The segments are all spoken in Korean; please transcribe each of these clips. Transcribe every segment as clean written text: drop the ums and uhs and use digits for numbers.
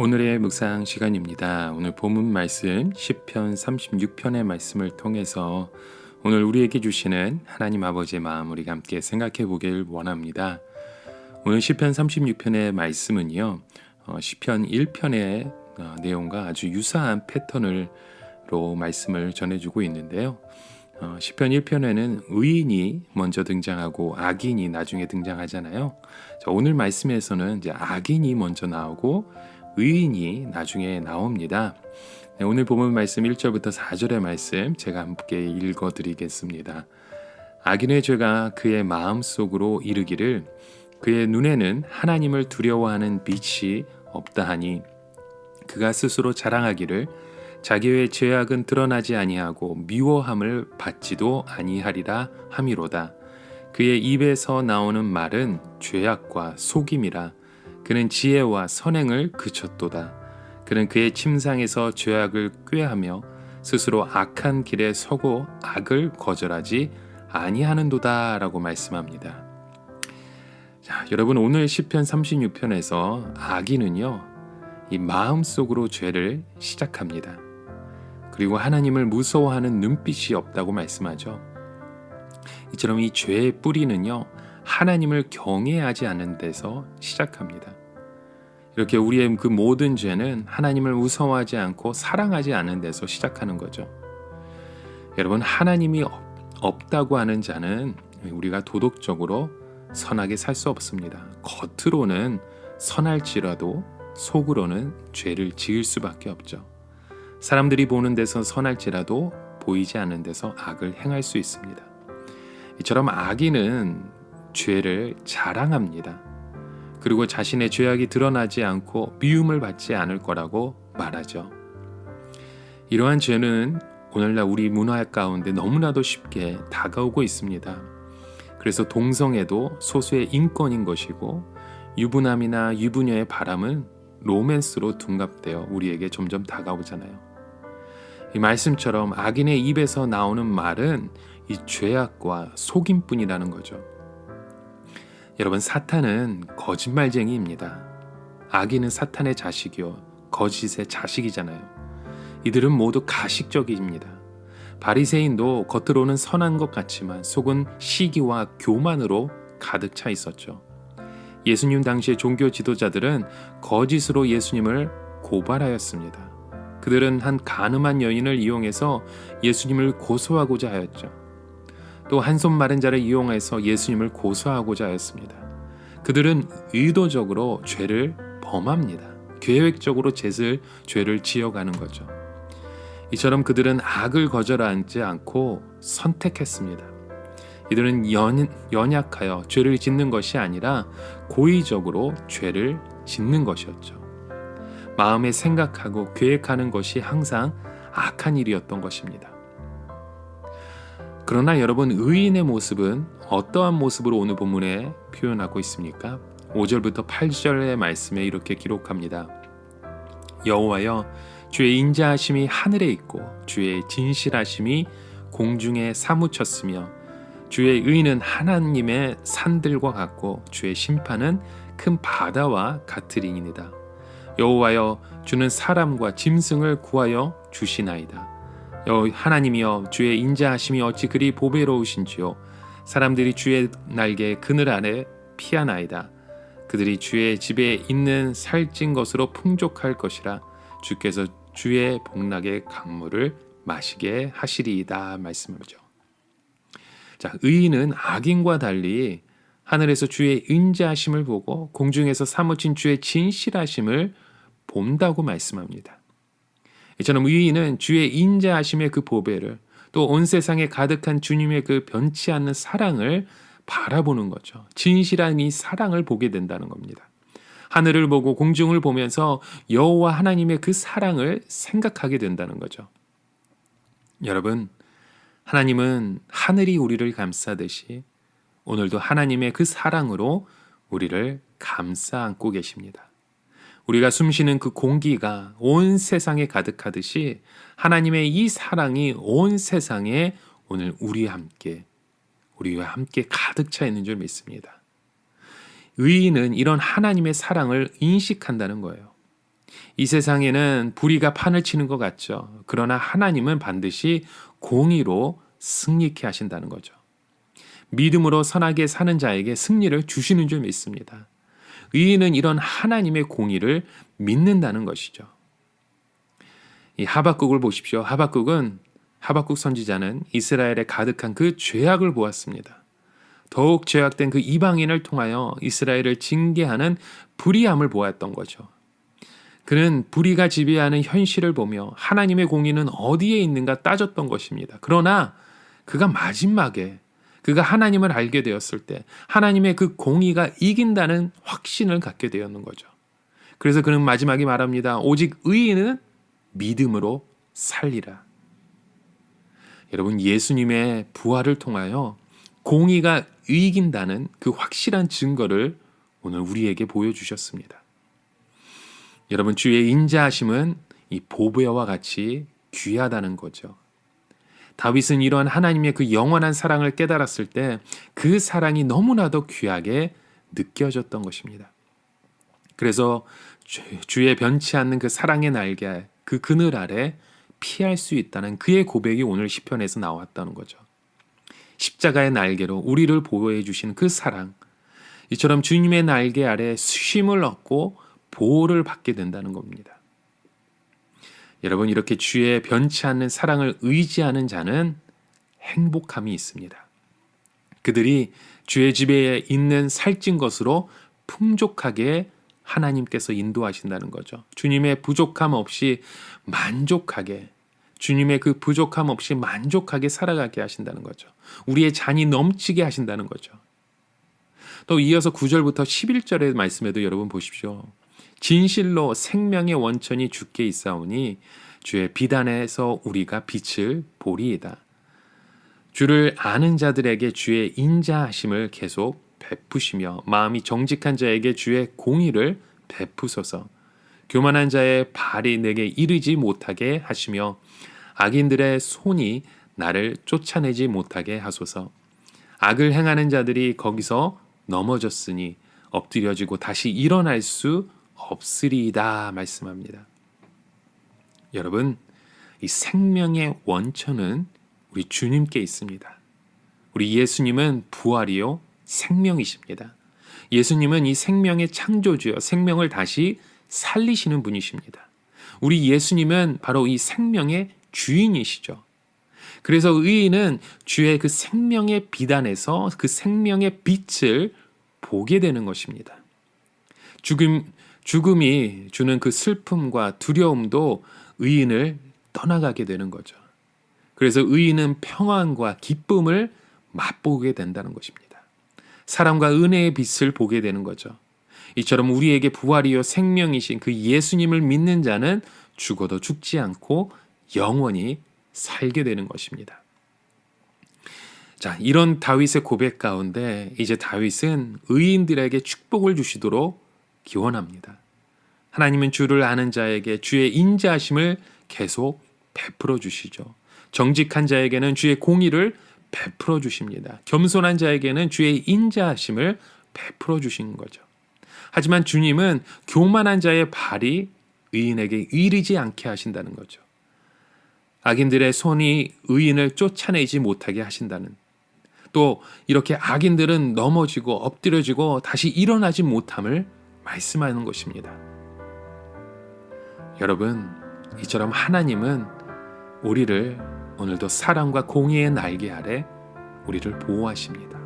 오늘의 묵상 시간입니다. 오늘 본문 말씀 시편 36편의 말씀을 통해서 오늘 우리에게 주시는 하나님 아버지의 마음 우리가 함께 생각해 보길 원합니다. 오늘 시편 36편의 말씀은요. 시편 1편의 내용과 아주 유사한 패턴으로 말씀을 전해주고 있는데요. 시편 1편에는 의인이 먼저 등장하고 악인이 나중에 등장하잖아요. 오늘 말씀에서는 이제 악인이 먼저 나오고 의인이 나중에 나옵니다. 오늘 본문 말씀 1절부터 4절의 말씀 제가 함께 읽어드리겠습니다. 악인의 죄가 그의 마음속으로 이르기를 그의 눈에는 하나님을 두려워하는 빛이 없다하니 그가 스스로 자랑하기를 자기의 죄악은 드러나지 아니하고 미워함을 받지도 아니하리라 함이로다. 그의 입에서 나오는 말은 죄악과 속임이라. 그는 지혜와 선행을 그쳤도다. 그는 그의 침상에서 죄악을 꾀하며 스스로 악한 길에 서고 악을 거절하지 아니하는도다 라고 말씀합니다. 자, 여러분 오늘 시편 36편에서 악인은요 이 마음속으로 죄를 시작합니다. 그리고 하나님을 무서워하는 눈빛이 없다고 말씀하죠. 이처럼 이 죄의 뿌리는요 하나님을 경외하지 않는 데서 시작합니다. 이렇게 우리의 그 모든 죄는 하나님을 무서워하지 않고 사랑하지 않는 데서 시작하는 거죠. 여러분 하나님이 없다고 하는 자는 우리가 도덕적으로 선하게 살 수 없습니다. 겉으로는 선할지라도 속으로는 죄를 지을 수밖에 없죠. 사람들이 보는 데서 선할지라도 보이지 않는 데서 악을 행할 수 있습니다. 이처럼 악인은 죄를 자랑합니다. 그리고 자신의 죄악이 드러나지 않고 미움을 받지 않을 거라고 말하죠. 이러한 죄는 오늘날 우리 문화 가운데 너무나도 쉽게 다가오고 있습니다. 그래서 동성애도 소수의 인권인 것이고 유부남이나 유부녀의 바람은 로맨스로 둔갑되어 우리에게 점점 다가오잖아요. 이 말씀처럼 악인의 입에서 나오는 말은 이 죄악과 속임뿐이라는 거죠. 여러분 사탄은 거짓말쟁이입니다. 악인은 사탄의 자식이요 거짓의 자식이잖아요. 이들은 모두 가식적입니다. 바리새인도 겉으로는 선한 것 같지만 속은 시기와 교만으로 가득 차 있었죠. 예수님 당시의 종교 지도자들은 거짓으로 예수님을 고발하였습니다. 그들은 한 간음한 여인을 이용해서 예수님을 고소하고자 하였죠. 또 한 손 마른 자를 이용해서 예수님을 고소하고자 하였습니다. 그들은 의도적으로 죄를 범합니다. 계획적으로 죄를 지어가는 거죠. 이처럼 그들은 악을 거절하지 않고 선택했습니다. 이들은 연약하여 죄를 짓는 것이 아니라 고의적으로 죄를 짓는 것이었죠. 마음에 생각하고 계획하는 것이 항상 악한 일이었던 것입니다. 그러나 여러분 의인의 모습은 어떠한 모습으로 오늘 본문에 표현하고 있습니까? 5절부터 8절의 말씀에 이렇게 기록합니다. 여호와여 주의 인자하심이 하늘에 있고 주의 진실하심이 공중에 사무쳤으며 주의 의는 하나님의 산들과 같고 주의 심판은 큰 바다와 같으리이다. 여호와여 주는 사람과 짐승을 구하여 주시나이다. 하나님이여 주의 인자하심이 어찌 그리 보배로우신지요. 사람들이 주의 날개 그늘 아래 피하나이다. 그들이 주의 집에 있는 살찐 것으로 풍족할 것이라. 주께서 주의 복락의 강물을 마시게 하시리이다 말씀이죠. 자, 의인은 악인과 달리 하늘에서 주의 인자하심을 보고 공중에서 사무친 주의 진실하심을 본다고 말씀합니다. 이처럼 의인은 주의 인자하심의 그 보배를 또 온 세상에 가득한 주님의 그 변치 않는 사랑을 바라보는 거죠. 진실한 이 사랑을 보게 된다는 겁니다. 하늘을 보고 공중을 보면서 여호와 하나님의 그 사랑을 생각하게 된다는 거죠. 여러분, 하나님은 하늘이 우리를 감싸듯이 오늘도 하나님의 그 사랑으로 우리를 감싸 안고 계십니다. 우리가 숨쉬는 그 공기가 온 세상에 가득하듯이 하나님의 이 사랑이 온 세상에 오늘 우리와 함께 가득 차 있는 줄 믿습니다. 의인은 이런 하나님의 사랑을 인식한다는 거예요. 이 세상에는 불의가 판을 치는 것 같죠. 그러나 하나님은 반드시 공의로 승리케 하신다는 거죠. 믿음으로 선하게 사는 자에게 승리를 주시는 줄 믿습니다. 의인은 이런 하나님의 공의를 믿는다는 것이죠. 이 하박국을 보십시오. 하박국 선지자는 이스라엘에 가득한 그 죄악을 보았습니다. 더욱 죄악된 그 이방인을 통하여 이스라엘을 징계하는 불의함을 보았던 거죠. 그는 불의가 지배하는 현실을 보며 하나님의 공의는 어디에 있는가 따졌던 것입니다. 그러나 그가 마지막에 그가 하나님을 알게 되었을 때 하나님의 그 공의가 이긴다는 확신을 갖게 되었는 거죠. 그래서 그는 마지막에 말합니다. 오직 의인은 믿음으로 살리라. 여러분, 예수님의 부활을 통하여 공의가 이긴다는 그 확실한 증거를 오늘 우리에게 보여주셨습니다. 여러분, 주의 인자하심은 이 보배와 같이 귀하다는 거죠. 다윗은 이러한 하나님의 그 영원한 사랑을 깨달았을 때 그 사랑이 너무나도 귀하게 느껴졌던 것입니다. 그래서 주의 변치 않는 그 사랑의 날개, 그 그늘 아래 피할 수 있다는 그의 고백이 오늘 시편에서 나왔다는 거죠. 십자가의 날개로 우리를 보호해 주신 그 사랑, 이처럼 주님의 날개 아래 쉼을 얻고 보호를 받게 된다는 겁니다. 여러분, 이렇게 주의 변치 않는 사랑을 의지하는 자는 행복함이 있습니다. 그들이 주의 집에 있는 살찐 것으로 풍족하게 하나님께서 인도하신다는 거죠. 주님의 부족함 없이 만족하게, 주님의 그 부족함 없이 만족하게 살아가게 하신다는 거죠. 우리의 잔이 넘치게 하신다는 거죠. 또 이어서 9절부터 11절의 말씀에도 여러분 보십시오. 진실로 생명의 원천이 주께 있사오니 주의 비단에서 우리가 빛을 보리이다. 주를 아는 자들에게 주의 인자하심을 계속 베푸시며 마음이 정직한 자에게 주의 공의를 베푸소서. 교만한 자의 발이 내게 이르지 못하게 하시며 악인들의 손이 나를 쫓아내지 못하게 하소서. 악을 행하는 자들이 거기서 넘어졌으니 엎드려지고 다시 일어날 수 없으리이다 말씀합니다. 여러분, 이 생명의 원천은 우리 주님께 있습니다. 우리 예수님은 부활이요 생명이십니다. 예수님은 이 생명의 창조주여 생명을 다시 살리시는 분이십니다. 우리 예수님은 바로 이 생명의 주인이시죠. 그래서 의인은 주의 그 생명의 비단에서 그 생명의 빛을 보게 되는 것입니다. 죽음이 주는 그 슬픔과 두려움도 의인을 떠나가게 되는 거죠. 그래서 의인은 평안과 기쁨을 맛보게 된다는 것입니다. 사랑과 은혜의 빛을 보게 되는 거죠. 이처럼 우리에게 부활이요 생명이신 그 예수님을 믿는 자는 죽어도 죽지 않고 영원히 살게 되는 것입니다. 자, 이런 다윗의 고백 가운데 이제 다윗은 의인들에게 축복을 주시도록 기원합니다. 하나님은 주를 아는 자에게 주의 인자하심을 계속 베풀어 주시죠. 정직한 자에게는 주의 공의를 베풀어 주십니다. 겸손한 자에게는 주의 인자하심을 베풀어 주신 거죠. 하지만 주님은 교만한 자의 발이 의인에게 이르지 않게 하신다는 거죠. 악인들의 손이 의인을 쫓아내지 못하게 하신다는, 또 이렇게 악인들은 넘어지고 엎드려지고 다시 일어나지 못함을 말씀하는 것입니다. 여러분, 이처럼 하나님은 우리를 오늘도 사랑과 공의의 날개 아래 우리를 보호하십니다.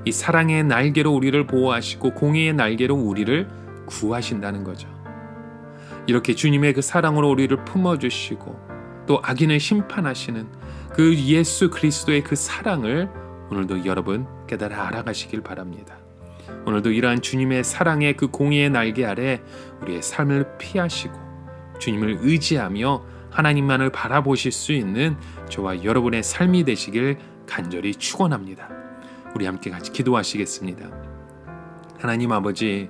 이 사랑의 날개로 우리를 보호하시고 공의의 날개로 우리를 구하신다는 거죠. 이렇게 주님의 그 사랑으로 우리를 품어주시고 또 악인을 심판하시는 그 예수 그리스도의 그 사랑을 오늘도 여러분 깨달아 알아가시길 바랍니다. 오늘도 이러한 주님의 사랑의 그 공의의 날개 아래 우리의 삶을 피하시고 주님을 의지하며 하나님만을 바라보실 수 있는 저와 여러분의 삶이 되시길 간절히 축원합니다. 우리 함께 같이 기도하시겠습니다. 하나님 아버지,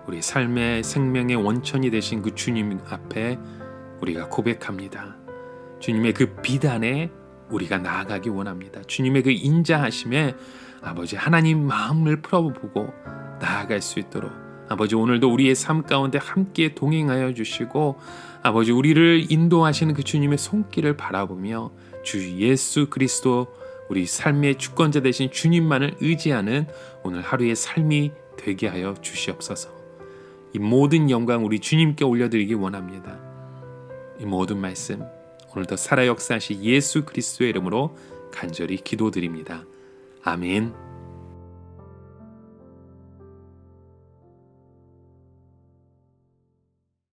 우리 삶의 생명의 원천이 되신 그 주님 앞에 우리가 고백합니다. 주님의 그 비단에 우리가 나아가기 원합니다. 주님의 그 인자하심에 아버지 하나님 마음을 풀어보고 나아갈 수 있도록 아버지, 오늘도 우리의 삶 가운데 함께 동행하여 주시고 아버지, 우리를 인도하시는 그 주님의 손길을 바라보며 주 예수 그리스도 우리 삶의 주권자 되신 주님만을 의지하는 오늘 하루의 삶이 되게 하여 주시옵소서. 이 모든 영광 우리 주님께 올려드리기 원합니다. 이 모든 말씀 오늘도 살아 역사하신 예수 그리스도의 이름으로 간절히 기도드립니다. 아멘.